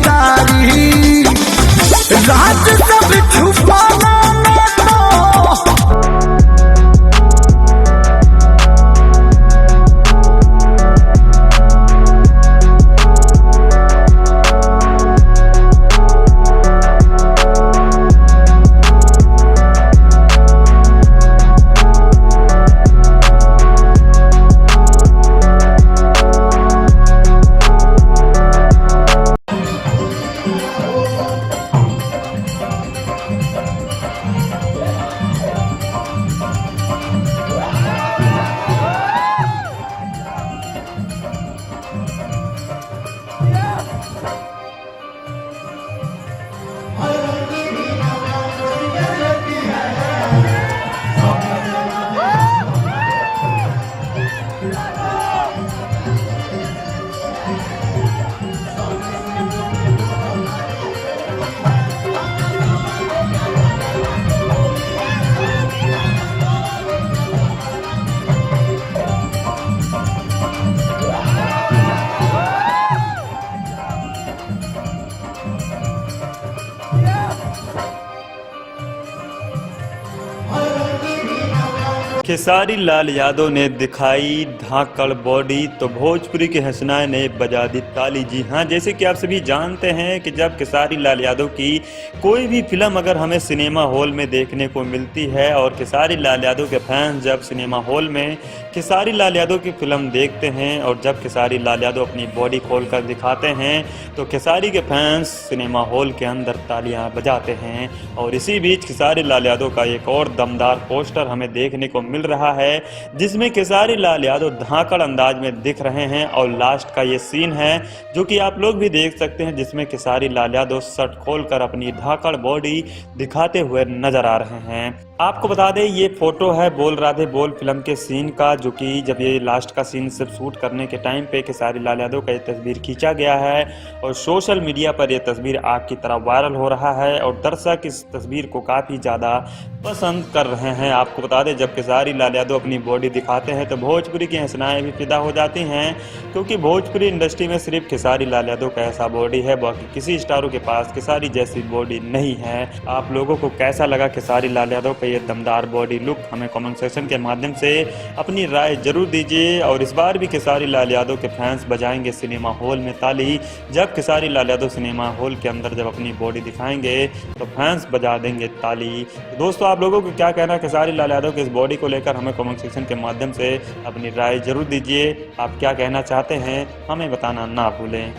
तारी, राज सब छुपाना ना तो। खेसारी लाल यादव ने दिखाई धाकड़ बॉडी तो भोजपुरी के हंसनाए ने बजा दी ताली। जी हाँ, जैसे कि आप सभी जानते हैं कि जब खेसारी लाल यादव की कोई भी फिल्म अगर हमें सिनेमा हॉल में देखने को मिलती है और खेसारी लाल यादव के फैंस जब सिनेमा हॉल में खेसारी लाल यादव की फिल्म देखते हैं और जब खेसारी लाल यादव अपनी बॉडी खोल कर दिखाते हैं तो खेसारी के फैंस सिनेमा हॉल के अंदर तालियां बजाते हैं। और इसी बीच खेसारी लाल यादव का एक और दमदार पोस्टर हमें देखने को मिल रहा है जिसमें खेसारी लाल यादव धाकड़ अंदाज में दिख रहे हैं और लास्ट का ये सीन है जो कि आप लोग भी देख सकते हैं जिसमें खेसारी लाल यादव शर्ट खोलकर अपनी धाकड़ बॉडी दिखाते हुए नजर आ रहे हैं। आपको बता दें ये फोटो है बोल राधे बोल फिल्म के सीन का, जो कि जब ये लास्ट का सीन सिर्फ शूट करने के टाइम पे खेसारी लाल यादव का ये तस्वीर खींचा गया है और सोशल मीडिया पर ये तस्वीर आग की तरह वायरल हो रहा है और दर्शक इस तस्वीर को काफ़ी ज़्यादा पसंद कर रहे हैं। आपको बता दें जब खेसारी लाल यादव अपनी बॉडी दिखाते हैं तो भोजपुरी की हंसनाएं भी फिदा हो जाती हैं, क्योंकि भोजपुरी इंडस्ट्री में सिर्फ खेसारी लाल यादव का ऐसा बॉडी है, बाकी किसी स्टारों के पास खेसारी जैसी बॉडी नहीं है। आप लोगों को कैसा लगा खेसारी लाल यादव का ये दमदार बॉडी लुक, हमें कमेंट सेक्शन के माध्यम से अपनी राय जरूर दीजिए। और इस बार भी खेसारी लाल यादव के फैंस बजाएंगे सिनेमा हॉल में ताली। जब खेसारी लाल यादव सिनेमा हॉल के अंदर जब अपनी बॉडी दिखाएंगे तो फैंस बजा देंगे ताली। तो दोस्तों आप लोगों को क्या कहना है खेसारी लाल यादव के इस बॉडी को लेकर, हमें कमेंट सेक्शन के माध्यम से अपनी राय जरूर दीजिए। आप क्या कहना चाहते हैं हमें बताना ना भूलें।